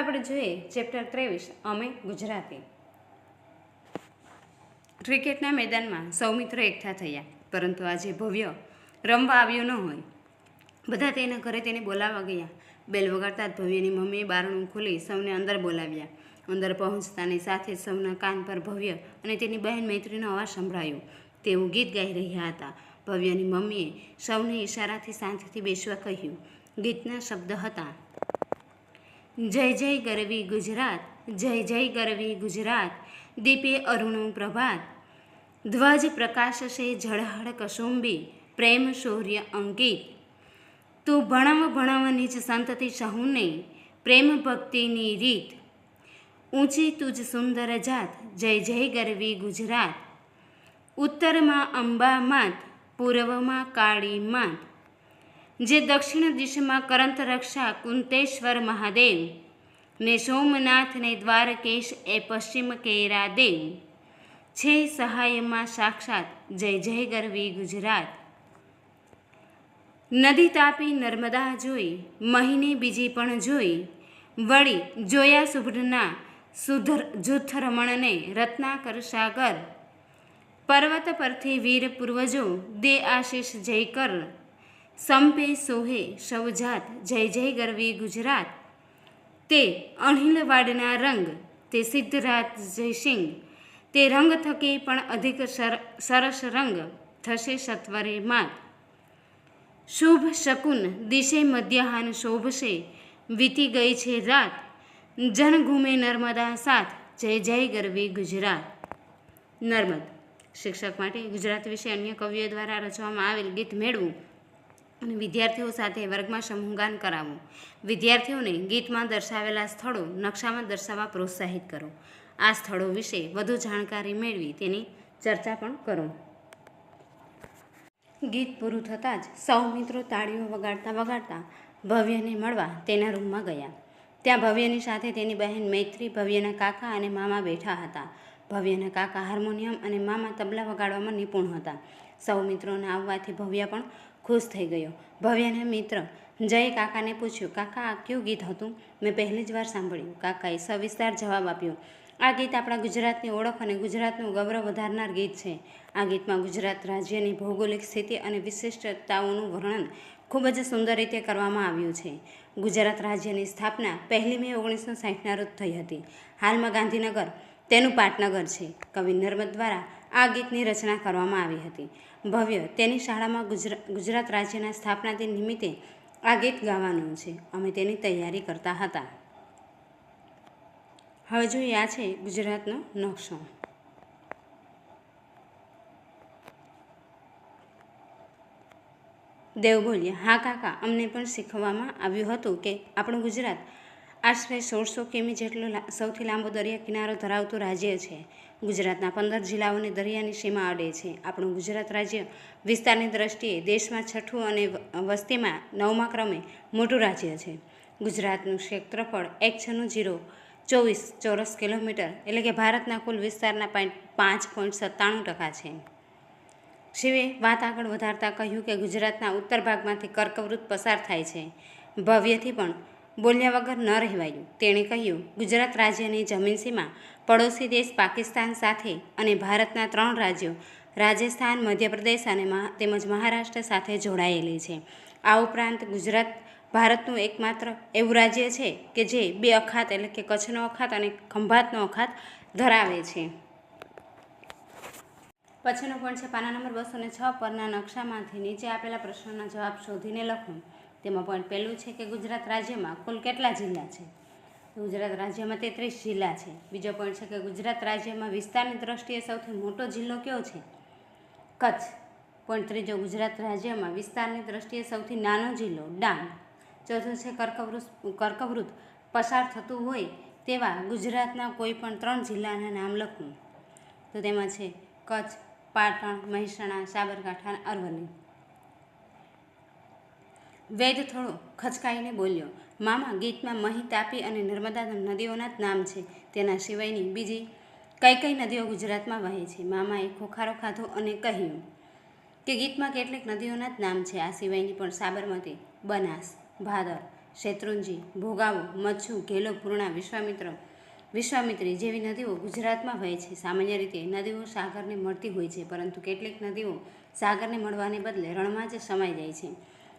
આપણે જોઈએ ચેપ્ટર 23 અમે ગુજરાતી. ક્રિકેટના મેદાનમાં સૌ મિત્રો એકઠા થયા, પરંતુ આજે ભવ્ય રમવા આવ્યો ન હોય. બધા તેના ઘરે તેને બોલાવવા ગયા. બેલ વગાડતા જ ભવ્યની મમ્મીએ બારણું ખોલી સૌને અંદર બોલાવ્યા. અંદર પહોંચતાની સાથે જ સૌના કાન પર ભવ્ય અને તેની બહેન મૈત્રીનો અવાજ સંભળાયો. તેઓ ગીત ગાઈ રહ્યા હતા. ભવ્યની મમ્મીએ સૌને ઈશારાથી શાંતિથી બેસવા કહ્યું. ગીતના શબ્દ હતા: જય જય ગરવી ગુજરાત, જય જય ગરવી ગુજરાત, દીપે અરુણું પ્રભાત, ધ્વજ પ્રકાશશે ઝળહળ કસુંબી, પ્રેમ શૌર્ય અંકિત, તું ભણવ ભણવ નિજ સંતતિ સહુને, પ્રેમ ભક્તિની રીત, ઊંચી તુજ સુંદર જાત, જય જય ગરવી ગુજરાત, ઉત્તરમાં અંબા માત, પૂર્વમાં કાળી માત, જે દક્ષિણ દિશામાં કરંત રક્ષા કુંતેશ્વર મહાદેવ, ને સોમનાથ ને દ્વારકેશ એ પશ્ચિમ કેરા દેવ, છે સહાયમાં સાક્ષાત, જય જય ગરવી ગુજરાત. નદી તાપી નર્મદા જોઈ, મહિને બીજી પણ જોઈ, વળી જોયા સુભડના જૂથરમણને રત્નાકર સાગર, પર્વત પરથી વીર પૂર્વજો દે આશીષ જય કર, સંપે સોહે સૌ જાત, જય જય ગરવી ગુજરાત, તે અણહિલવાડના રંગ, તે સિદ્ધરાજ જયસિંહ, તે રંગ થકી પણ અધિક સરસ રંગ, થશે સત્વરે માત, શુભ શકુન દિશે મધ્યાહન શોભશે, વીતી ગઈ છે રાત, જનઘૂમે નર્મદા સાથ, જય જય ગરવી ગુજરાત. નર્મદ શિક્ષક માટે ગુજરાત વિશે અન્ય કવિઓ દ્વારા રચવામાં આવેલ ગીત મેળવું અને વિદ્યાર્થીઓ સાથે વર્ગમાં સમૂહગાન કરાવવું. વિદ્યાર્થીઓને ગીતમાં દર્શાવેલા સ્થળો નકશામાં દર્શાવવા પ્રોત્સાહિત કરો. આ સ્થળો વિશે વધુ જાણકારી મેળવી તેની ચર્ચા પણ કરો. ગીત પૂરું થતાં જ સૌ મિત્રો તાળીઓ વગાડતા વગાડતા ભવ્યને મળવા તેના રૂમમાં ગયા. ત્યાં ભવ્યની સાથે તેની બહેન મૈત્રી, ભવ્યના કાકા અને મામા બેઠા હતા. ભવ્યના કાકા હાર્મોનિયમ અને મામા તબલા વગાડવામાં નિપુણ હતા. સૌ મિત્રોના આવવાથી ભવ્ય પણ ખુશ થઈ ગયો. ભવ્યના મિત્ર જયે કાકાને પૂછ્યું, કાકા આ કયું ગીત હતું? મેં પહેલી જ વાર સાંભળ્યું. કાકાએ સવિસ્તાર જવાબ આપ્યો, આ ગીત આપણા ગુજરાતની ઓળખ અને ગુજરાતનું ગૌરવ વધારનાર ગીત છે. આ ગીતમાં ગુજરાત રાજ્યની ભૌગોલિક સ્થિતિ અને વિશિષ્ટતાઓનું વર્ણન ખૂબ જ સુંદર રીતે કરવામાં આવ્યું છે. ગુજરાત રાજ્યની સ્થાપના 1 મે 1960ના રોજ થઈ હતી. હાલમાં ગાંધીનગર તેનું પાટનગર છે. કવિ નર્મદ દ્વારા આ ગીતની રચના કરવામાં આવી હતી. ભવ્ય તેની શાળામાં ગુજરાત રાજ્યના સ્થાપના દિન નિમિત્તે આ ગીત ગાવાનું છે. અમે તેની તૈયારી કરતા હતા. હવે જોઈએ આ છે ગુજરાતનો નકશો. દેવ બોલ્યા, હા કાકા, અમને પણ શીખવવામાં આવ્યું હતું કે આપણું ગુજરાત આશરે 1600 કિમી જેટલો સૌથી લાંબો દરિયા કિનારો ધરાવતું રાજ્ય છે. ગુજરાતના 15 જિલ્લાઓની દરિયાની સીમા અડે છે. આપણું ગુજરાત રાજ્ય વિસ્તારની દ્રષ્ટિએ દેશમાં 6ઠું અને વસ્તીમાં 9મા ક્રમે મોટું રાજ્ય છે. ગુજરાતનું ક્ષેત્રફળ 1,624 ચોરસ કિલોમીટર એટલે કે ભારતના કુલ વિસ્તારના 5.97% છે. શિવે વાત આગળ વધારતા કહ્યું કે ગુજરાતના ઉત્તર ભાગમાંથી કર્કવૃત પસાર થાય છે. ભવ્યથી પણ બોલ્યા વગર ન રહેવાયું. તેણે કહ્યું, ગુજરાત રાજ્યની જમીન સીમા પડોશી દેશ પાકિસ્તાન સાથે અને ભારતના 3 રાજ્યો રાજસ્થાન, મધ્યપ્રદેશ અને તેમજ મહારાષ્ટ્ર સાથે જોડાયેલી છે. આ ઉપરાંત ગુજરાત ભારતનું એકમાત્ર એવું રાજ્ય છે કે જે 2 અખાત એટલે કે કચ્છનો અખાત અને ખંભાતનો અખાત ધરાવે છે. પછીનો પોઈન્ટ છે પાના નંબર 206 પરના નકશામાંથી નીચે આપેલા પ્રશ્નોના જવાબ શોધીને લખો. તેમાં પોઈન્ટ પહેલું છે કે ગુજરાત રાજ્યમાં કુલ કેટલા જિલ્લા છે? ગુજરાત રાજ્યમાં 33 જિલ્લા છે. બીજો પોઈન્ટ છે કે ગુજરાત રાજ્યમાં વિસ્તારની દ્રષ્ટિએ સૌથી મોટો જિલ્લો કયો છે? કચ્છ. પોઈન્ટ ત્રીજો, ગુજરાત રાજ્યમાં વિસ્તારની દ્રષ્ટિએ સૌથી નાનો જિલ્લો ડાંગ. ચોથું છે કર્કવૃત પસાર થતું હોય તેવા ગુજરાતના કોઈ પણ 3 જિલ્લાના નામ લખવું. તો તેમાં છે કચ્છ, પાટણ, મહેસાણા, સાબરકાંઠા અને અરવલ્લી. વેદ થોડો ખચકાઈને બોલ્યો, મામા ગીતમાં મહી, તાપી અને નર્મદા નદીઓના જ નામ છે. તેના સિવાયની બીજી કઈ કઈ નદીઓ ગુજરાતમાં વહે છે? મામાએ ખોખારો ખાધો અને કહ્યું કે ગીતમાં કેટલીક નદીઓના જ નામ છે. આ સિવાયની પણ સાબરમતી, બનાસ, ભાદર, શેત્રુંજી, ભોગાવો, મચ્છુ, ઘેલો, પૂર્ણા, વિશ્વામિત્રી જેવી નદીઓ ગુજરાતમાં વહે છે. સામાન્ય રીતે નદીઓ સાગરને મળતી હોય છે, પરંતુ કેટલીક નદીઓ સાગરને મળવાને બદલે રણમાં જ સમાઈ જાય છે.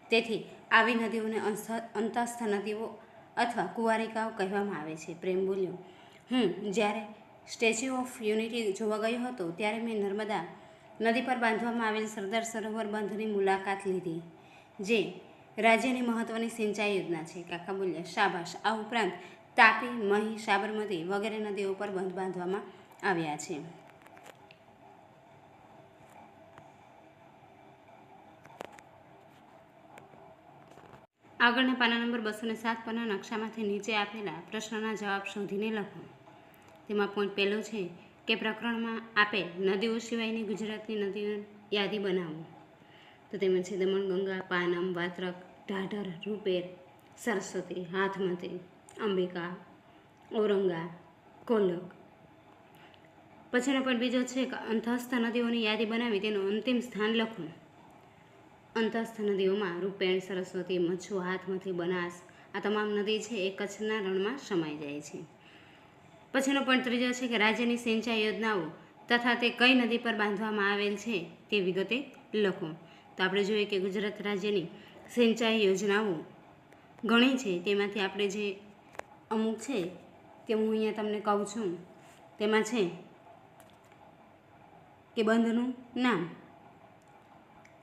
તેથી આવી નદીઓને અંતસ્થ નદીઓ અથવા કુંવારિકાઓ કહેવામાં આવે છે. પ્રેમ બોલ્યો, હું જ્યારે સ્ટેચ્યુ ઓફ યુનિટી જોવા ગયો હતો ત્યારે મેં નર્મદા નદી પર બાંધવામાં આવેલ સરદાર સરોવર બંધની મુલાકાત લીધી, જે રાજ્યની મહત્વની સિંચાઈ યોજના છે. કાકા બોલ્યા, શાબાશ. આ ઉપરાંત તાપી, મહી, સાબરમતી વગેરે નદીઓ પર બંધ બાંધવામાં આવ્યા છે. આગળના પાના નંબર 207 પરના નકશામાંથી નીચે આપેલા પ્રશ્નના જવાબ શોધીને લખો. તેમાં પોઈન્ટ પહેલો છે કે પ્રકરણમાં આપેલ નદીઓ સિવાયની ગુજરાતની નદીઓની યાદી બનાવો. તો તેમાં છે દમણગંગા, પાનમ, વાત્રક, ઢાઢર, રૂપેર, સરસ્વતી, હાથમતી, અંબિકા, ઔરંગા, કોલક. પછીનો પોઈન્ટ બીજો છે કે અંતસ્થ નદીઓની યાદી બનાવી તેનું અંતિમ સ્થાન લખો. અંતસ્થ નદીઓમાં રૂપેણ, સરસ્વતી, મચ્છુ, હાથમતી, બનાસ આ તમામ નદી છે એ કચ્છના રણમાં સમાઈ જાય છે. પછીનો પોઈન્ટ ત્રીજો છે કે રાજ્યની સિંચાઈ યોજનાઓ તથા તે કઈ નદી પર બાંધવામાં આવેલ છે તે વિગતે લખો. તો આપણે જોઈએ કે ગુજરાત રાજ્યની સિંચાઈ યોજનાઓ ઘણી છે, તેમાંથી આપણે જે અમુક છે તે હું અહીંયા તમને કહું છું. તેમાં છે કે બંધનું નામ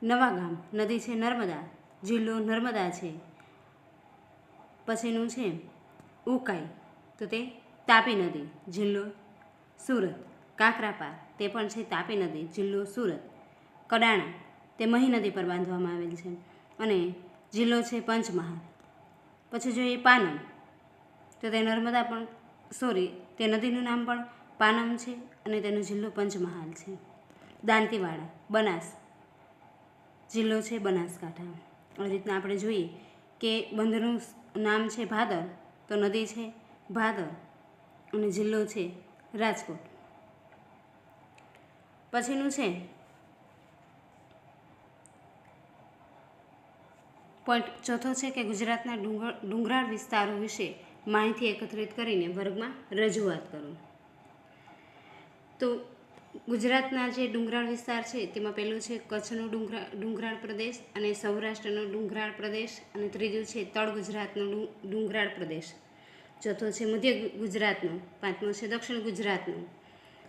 નવાગામ, નદી છે નર્મદા, જિલ્લો નર્મદા છે. પછીનું છે ઉકાઈ, તો તે તાપી નદી, જિલ્લો સુરત. કાકરાપાર તે પણ છે તાપી નદી, જિલ્લો સુરત. કડાણા તે મહી નદી પર બાંધવામાં આવેલ છે અને જિલ્લો છે પંચમહાલ. પછી જોઈએ પાનમ, તો તે નર્મદા પણ તે નદીનું નામ પણ પાનમ છે અને તેનો જિલ્લો પંચમહાલ છે. દાંતીવાડા, બનાસ, જિલ્લો છે બનાસકાંઠા. આવી રીતના આપણે જોઈએ કે બંધનું નામ છે ભાદર, તો નદી છે ભાદર અને જિલ્લો છે રાજકોટ. પછીનું છે પોઈન્ટ ચોથો છે કે ગુજરાતના ડુંગરાળ વિસ્તારો વિશે માહિતી એકત્રિત કરીને વર્ગમાં રજૂઆત કરો. તો ગુજરાતના જે ડુંગરાળ વિસ્તાર છે તેમાં પહેલું છે કચ્છનો ડુંગરાળ પ્રદેશ અને સૌરાષ્ટ્રનો ડુંગરાળ પ્રદેશ અને ત્રીજું છે તળ ગુજરાતનો ડુંગરાળ પ્રદેશ. ચોથો છે મધ્ય ગુજરાતનો, પાંચમો છે દક્ષિણ ગુજરાતનો.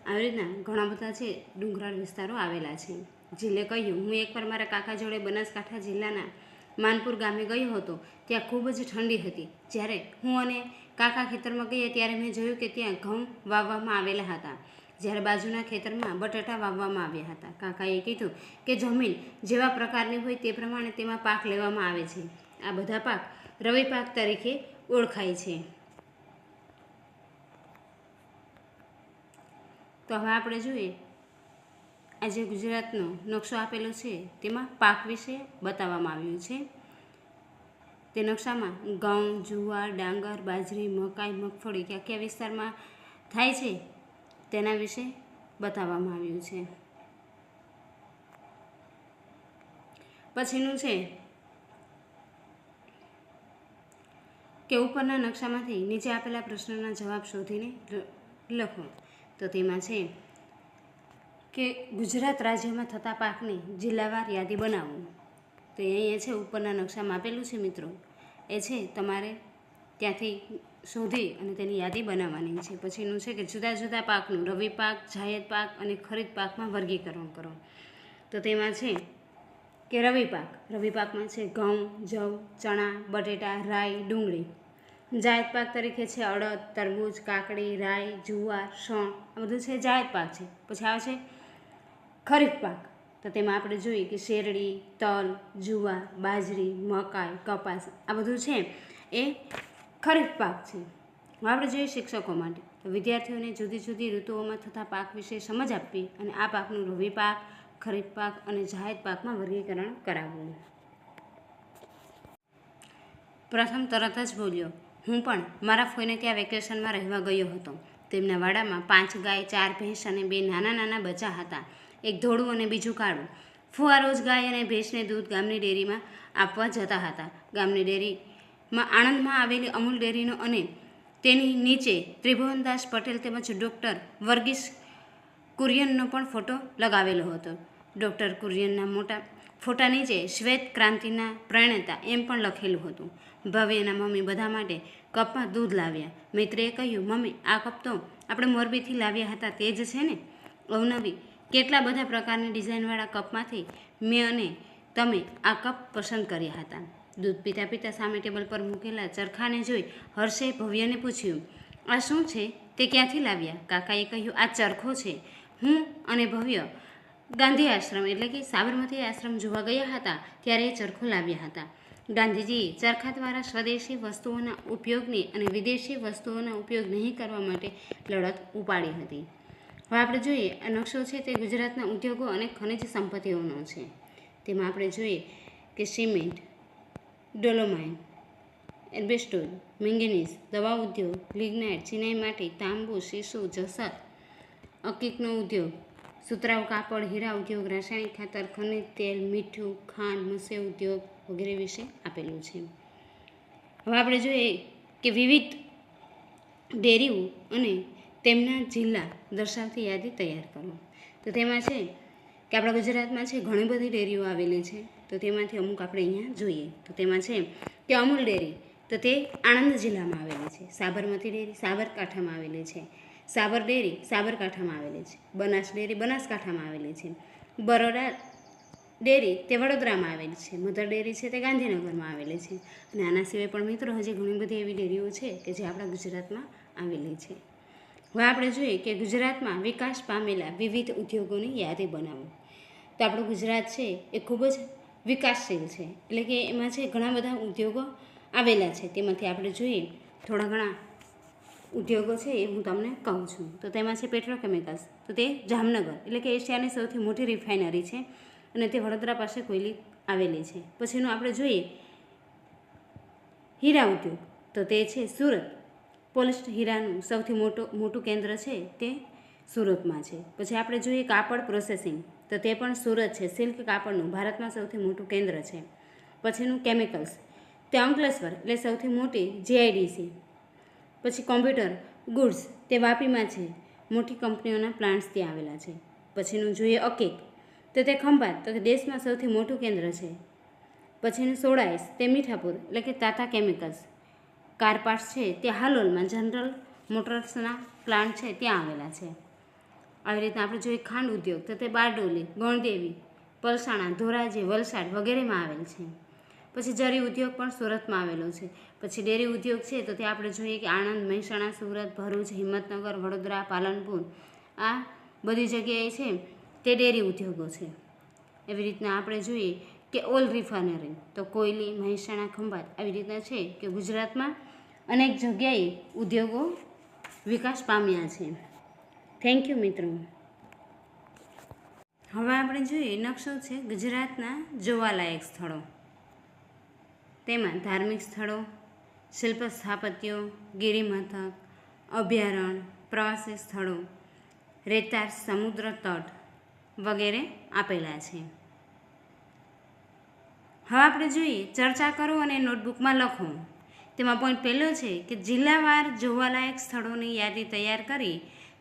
આવી રીતના ઘણા બધા છે ડુંગરાળ વિસ્તારો આવેલા છે. જિલ્લે કહ્યું, હું એકવાર મારા કાકા જોડે બનાસકાંઠા જિલ્લાના માનપુર ગામે ગયો હતો. ત્યાં ખૂબ જ ઠંડી હતી. જ્યારે હું અને કાકા ખેતરમાં ગયા ત્યારે મેં જોયું કે ત્યાં ઘઉં વાવવામાં આવેલા હતા, જ્યારે બાજુના ખેતરમાં બટાટા વાવવામાં આવ્યા હતા. કાકાએ કીધું કે જમીન જેવા પ્રકારની હોય તે પ્રમાણે તેમાં પાક લેવામાં આવે છે. આ બધા પાક રવિ પાક તરીકે ઓળખાય છે. તો હવે આપણે જોઈએ આ જે ગુજરાતનો નકશો આપેલો છે તેમાં પાક વિશે બતાવવામાં આવ્યું છે. તે નકશામાં ઘઉં, જુવાર, ડાંગર, બાજરી, મકાઈ, મગફળી કયા કયા વિસ્તારમાં થાય છે તેના વિશે બતાવવામાં આવ્યું છે. પછીનું છે કે ઉપરના નકશામાંથી નીચે આપેલા પ્રશ્નના જવાબ શોધીને લખો. તો તેમાં છે કે ગુજરાત રાજ્યમાં થતા પાકની જિલ્લાવાર યાદી બનાવો. તો અહીંયા છે ઉપરના નકશામાં આપેલું છે મિત્રો, એ છે તમારે ત્યાંથી શોધી અને તેની યાદી બનાવવાની છે. પછીનું છે કે જુદા જુદા પાકનું રવિ પાક, જાયદ પાક અને ખરીદ પાકમાં વર્ગીકરણ કરો. તો તેમાં છે કે રવિ પાકમાં છે ઘઉં, જવ, ચણા, બટેટા, રાઈ, ડુંગળી. જાયદ પાક તરીકે છે અડદ, તરબૂચ, કાકડી, રાઈ, જુવાર, શણ આ બધું છે જાયદ પાક છે. પછી આવે છે ખરીફ પાક, તો તેમાં આપણે જોઈએ કે શેરડી, તલ, જુવાર, બાજરી, મકાઈ, કપાસ આ બધું છે એ ખરીફ પાક છે. હવે આપણે જોઈએ શિક્ષકો માટે, તો વિદ્યાર્થીઓને જુદી જુદી ઋતુઓમાં થતા પાક વિશે સમજ આપવી અને આ પાકનું રવિ પાક, ખરીફ પાક અને જાયદ પાકમાં વર્ગીકરણ કરાવવું. પ્રથમ તરત જ બોલ્યો, હું પણ મારા ફોઈને ત્યાં વેકેશનમાં રહેવા ગયો હતો. તેમના વાડામાં 5 ગાય, 4 ભેંસ અને 2 નાના નાના બચ્ચા હતા, એક ધોળું અને બીજું કાળું. ફુવા રોજ ગાય અને ભેંસને દૂધ ગામની ડેરીમાં આપવા જતા હતા. ગામની ડેરી આણંદમાં આવેલી અમૂલ ડેરીનો અને તેની નીચે ત્રિભુવનદાસ પટેલ તેમજ ડૉક્ટર વર્ગીસ કુરિયનનો પણ ફોટો લગાવેલો હતો. ડૉક્ટર કુરિયનના મોટા ફોટા નીચે શ્વેત ક્રાંતિના પ્રણેતા એમ પણ લખેલું હતું. ભવ્યના મમ્મી બધા માટે કપમાં દૂધ લાવ્યા. મૈત્રીએ કહ્યું, મમ્મી, આ કપ તો આપણે મોરબીથી લાવ્યા હતા તે જ છે ને? અવનવી, કેટલા બધા પ્રકારની ડિઝાઇનવાળા કપમાંથી મેં અને તમે આ કપ પસંદ કર્યા હતા. દૂધ પીતા પીતા સામે ટેબલ પર મૂકેલા ચરખાને જોઈ હર્ષે ભવ્યને પૂછ્યું, આ શું છે? તે ક્યાંથી લાવ્યા? કાકાએ કહ્યું, આ ચરખો છે. હું અને ભવ્ય ગાંધી આશ્રમ એટલે કે સાબરમતી આશ્રમ જોવા ગયા હતા ત્યારે એ ચરખો લાવ્યા હતા. ગાંધીજીએ ચરખા દ્વારા સ્વદેશી વસ્તુઓના ઉપયોગની અને વિદેશી વસ્તુઓના ઉપયોગ નહીં કરવા માટે લડત ઉપાડી હતી. હવે આપણે જોઈએ, આ નકશો છે તે ગુજરાતના ઉદ્યોગો અને ખનિજ સંપત્તિઓનો છે. તેમાં આપણે જોઈએ કે સિમેન્ટ, ડોલોમાઇન, એસ્બેસ્ટોસ, મેંગેનીઝ, દવા ઉદ્યોગ, લિગ્નાઇટ, ચિનાઈ માટી, તાંબુ, શીશુ, જસત, અકીકનો ઉદ્યોગ, સુતરાઉ કાપડ, હીરા ઉદ્યોગ, રાસાયણિક ખાતર, ખનિજ તેલ, મીઠું, ખાંડ, મત્સ્ય ઉદ્યોગ વગેરે વિશે આપેલું છે. હવે આપણે જોઈએ કે વિવિધ ડેરીઓ અને તેમના જિલ્લા દર્શાવતી યાદી તૈયાર કરો. તો તેમાં છે કે આપણા ગુજરાતમાં છે ઘણી બધી ડેરીઓ આવેલી છે. તો તેમાંથી અમુક આપણે અહીંયા જોઈએ. તો તેમાં છે કે અમૂલ ડેરી, તો તે આણંદ જિલ્લામાં આવેલી છે. સાબરમતી ડેરી સાબરકાંઠામાં આવેલી છે. સાબર ડેરી સાબરકાંઠામાં આવેલી છે. બનાસ ડેરી બનાસકાંઠામાં આવેલી છે. બરોડા ડેરી તે વડોદરામાં આવેલી છે. મધર ડેરી છે તે ગાંધીનગરમાં આવેલી છે. અને આના સિવાય પણ મિત્રો હજી ઘણી બધી એવી ડેરીઓ છે કે જે આપણા ગુજરાતમાં આવેલી છે. હવે આપણે જોઈએ કે ગુજરાતમાં વિકાસ પામેલા વિવિધ ઉદ્યોગોની યાદી બનાવો. તો આપણું ગુજરાત છે એ ખૂબ જ વિકાસશીલ છે, એટલે કે એમાં છે ઘણા બધા ઉદ્યોગો આવેલા છે. તેમાંથી આપણે જોઈએ થોડા ઘણા ઉદ્યોગો છે એ હું તમને કહું છું. તો તેમાં છે પેટ્રોકેમિકલ્સ, તો તે જામનગર એટલે કે એશિયાની સૌથી મોટી રિફાઇનરી છે અને તે વડોદરા પાસે કોયલી આવેલી છે. પછીનું આપણે જોઈએ હીરા ઉદ્યોગ, તો તે છે સુરત. પોલિશ્ડ હીરાનું સૌથી મોટું કેન્દ્ર છે તે સુરતમાં છે. પછી આપણે જોઈએ કાપડ પ્રોસેસિંગ, તો તે પણ સુરત છે. સિલ્ક કાપડનું ભારતમાં સૌથી મોટું કેન્દ્ર છે. પછીનું કેમિકલ્સ, તે અંકલેશ્વર એટલે સૌથી મોટી જીઆઈડીસી. પછી કોમ્પ્યુટર ગુડ્સ, તે વાપીમાં છે. મોટી કંપનીઓના પ્લાન્ટ્સ ત્યાં આવેલા છે. પછીનું જોઈએ અકેક, તો તે ખંભાત, તો દેશમાં સૌથી મોટું કેન્દ્ર છે. પછીનું સોડાઇસ, તે મીઠાપુર એટલે કે તાતા કેમિકલ્સ. કાર પાર્ટ્સ છે તે હાલોલમાં જનરલ મોટર્સના પ્લાન્ટ છે ત્યાં આવેલા છે. આવી રીતના આપણે જોઈએ ખાંડ ઉદ્યોગ, તો તે બારડોલી, ગણદેવી, પલસાણા, ધોરાજી, વલસાડ વગેરેમાં આવેલ છે. પછી જરી ઉદ્યોગ પણ સુરતમાં આવેલો છે. પછી ડેરી ઉદ્યોગ છે તો તે આપણે જોઈએ કે આણંદ, મહેસાણા, સુરત, ભરૂચ, હિંમતનગર, વડોદરા, પાલનપુર, આ બધી જગ્યાએ છે તે ડેરી ઉદ્યોગો છે. એવી રીતના આપણે જોઈએ કે ઓલ રિફાઇનરી, તો કોયલી, મહેસાણા, ખંભાત આવી રીતના છે કે ગુજરાતમાં અનેક જગ્યાએ ઉદ્યોગો વિકાસ પામ્યા છે. થેન્ક યુ મિત્રો. હવે આપણે જોઈએ નકશો છે ગુજરાતના જોવાલાયક સ્થળો. તેમાં ધાર્મિક સ્થળો, શિલ્પ સ્થાપત્યો, ગિરિમથક, અભયારણ્ય, પ્રવાસી સ્થળો, રેતાળ સમુદ્ર તટ વગેરે આપેલા છે. હવે આપણે જોઈએ ચર્ચા કરો અને નોટબુકમાં લખો. તેમાં પોઈન્ટ પહેલો છે કે જિલ્લાવાર જોવાલાયક સ્થળોની યાદી તૈયાર કરી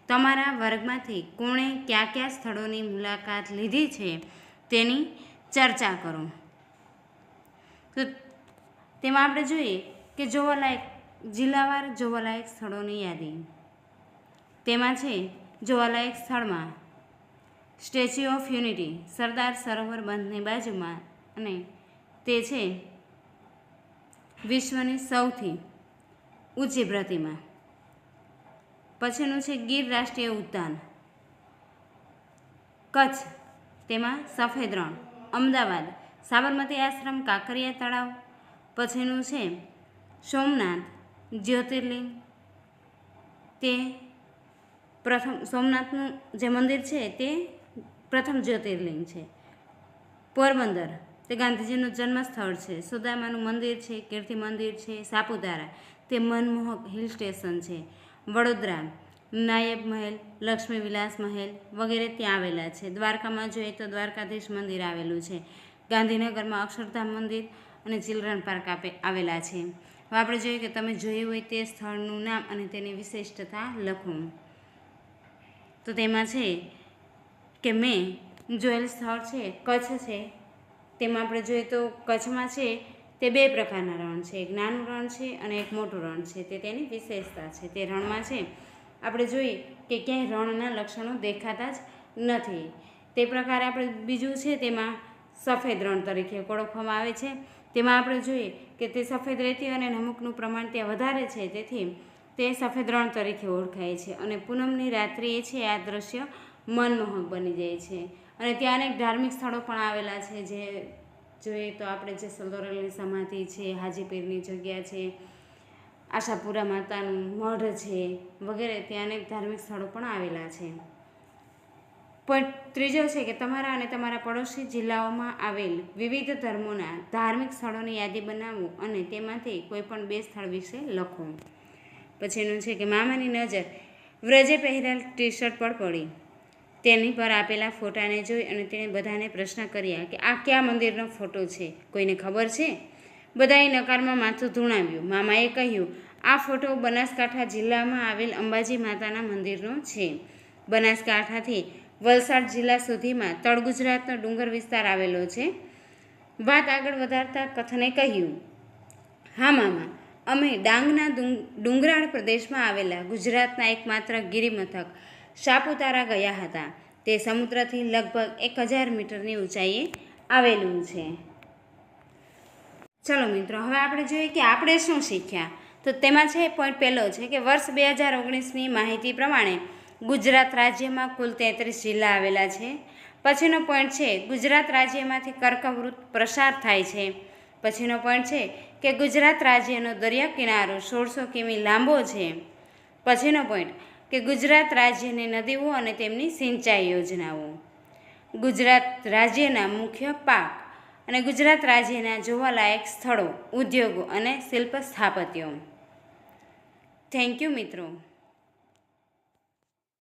તમારા વર્ગમાંથી કોણે કયા કયા સ્થળોની મુલાકાત લીધી છે તેની ચર્ચા કરો. તો તેમાં આપણે જોઈએ કે જિલ્લાવાર જોવાલાયક સ્થળોની યાદી. તેમાં છે જોવાલાયક સ્થળમાં statue of unity, Sardar Sarovar બંધની બાજુમાં, અને તે છે વિશ્વની સૌથી ઊંચી પ્રતિમા. પછીનું છે ગીર રાષ્ટ્રીય ઉદ્યાન, કચ્છ, તેમાં સફેદ રણ, અમદાવાદ, સાબરમતી આશ્રમ, કાંકરિયા તળાવ. પછીનું છે સોમનાથ જ્યોતિર્લિંગ, તે સોમનાથનું જે મંદિર છે તે પ્રથમ જ્યોતિર્લિંગ છે. પોરબંદર, તે ગાંધીજીનું જન્મસ્થળ છે. સુદામાનું મંદિર છે, કીર્તિ મંદિર છે. સાપુતારા, તે મનમોહક હિલ સ્ટેશન છે. વડોદરા, નાયબ મહેલ, લક્ષ્મી વિલાસ મહેલ વગેરે ત્યાં આવેલા છે. દ્વારકામાં જોઈએ તો દ્વારકાધીશ મંદિર આવેલું છે. ગાંધીનગરમાં અક્ષરધામ મંદિર અને ચિલ્ડ્રન પાર્ક આવેલા છે. હવે આપણે જોઈએ કે તમે જોયું હોય તે સ્થળનું નામ અને તેની વિશિષ્ટતા લખો. તો તેમાં છે કે મેં જોયેલ સ્થળ છે કચ્છ છે. તેમાં આપણે જોઈએ તો કચ્છમાં છે તે 2 પ્રકારના રણ છે, એક નાનું રણ છે અને એક મોટું રણ છે. તે તેની વિશેષતા છે. તે રણમાં છે આપણે જોઈએ કે ક્યાંય રણના લક્ષણો દેખાતા જ નથી. તે પ્રકારે આપણે બીજું છે તેમાં સફેદ રણ તરીકે ઓળખવામાં આવે છે. તેમાં આપણે જોઈએ કે તે સફેદ રેતી અને નમકનું પ્રમાણ ત્યાં વધારે છે, તેથી તે સફેદ રણ તરીકે ઓળખાય છે. અને પૂનમની રાત્રિએ છે આ દ્રશ્ય મનમોહક બની જાય છે. અને ત્યાં અનેક ધાર્મિક સ્થળો પણ આવેલા છે. જે જોઈએ તો આપણે જે સલોરલની સમાધિ છે, હાજીપીરની જગ્યા છે, આશાપુરા માતાનું મઢ છે વગેરે ત્યાં અનેક ધાર્મિક સ્થળો પણ આવેલા છે. પોઈન્ટ ત્રીજો છે કે તમારા અને તમારા પડોશી જિલ્લાઓમાં આવેલ વિવિધ ધર્મોના ધાર્મિક સ્થળોની યાદી બનાવો અને તેમાંથી કોઈ પણ 2 સ્થળ વિશે લખો. પછીનું છે કે મામાની નજર વ્રજે પહેરેલ ટી શર્ટ પર પડી. તેની પર આપેલા ફોટાને જોઈ અને તેણે બધાને પ્રશ્ન કર્યા કે આ કયા મંદિરનો ફોટો છે, કોઈને ખબર છે? બધાએ નકારમાં માથું ધૂણાવ્યું. મામાએ કહ્યું, આ ફોટો બનાસકાંઠા જિલ્લામાં આવેલ અંબાજી માતાના મંદિરનો છે. બનાસકાંઠાથી વલસાડ જિલ્લા સુધીમાં તળ ગુજરાતનો ડુંગર વિસ્તાર આવેલો છે. વાત આગળ વધારતા કથને કહ્યું, હા મામા, અમે ડાંગના ડુંગરાળ પ્રદેશમાં આવેલા ગુજરાતના એકમાત્ર ગિરિમથક સાપુતારા ગયા હતા. તે સમુદ્રથી લગભગ 1000 મીટરની ઊંચાઈએ આવેલું છે. ચલો મિત્રો, હવે આપણે જોઈએ કે આપણે શું શીખ્યા. તો તેમાં છે પોઈન્ટ પહેલો છે કે વર્ષ 2019ની માહિતી પ્રમાણે ગુજરાત રાજ્યમાં કુલ 33 જિલ્લા આવેલા છે. પછીનો પોઈન્ટ છે ગુજરાત રાજ્યમાંથી કર્કવૃત પ્રસાર થાય છે. પછીનો પોઈન્ટ છે કે ગુજરાત રાજ્યનો દરિયા કિનારો 1600 કિમી લાંબો છે. પછીનો પોઈન્ટ કે ગુજરાત રાજ્યની નદીઓ અને તેમની સિંચાઈ યોજનાઓ, ગુજરાત રાજ્યના મુખ્ય પાક અને ગુજરાત રાજ્યના જોવાલાયક સ્થળો, ઉદ્યોગો અને શિલ્પ સ્થાપત્યો. થેન્ક યુ મિત્રો.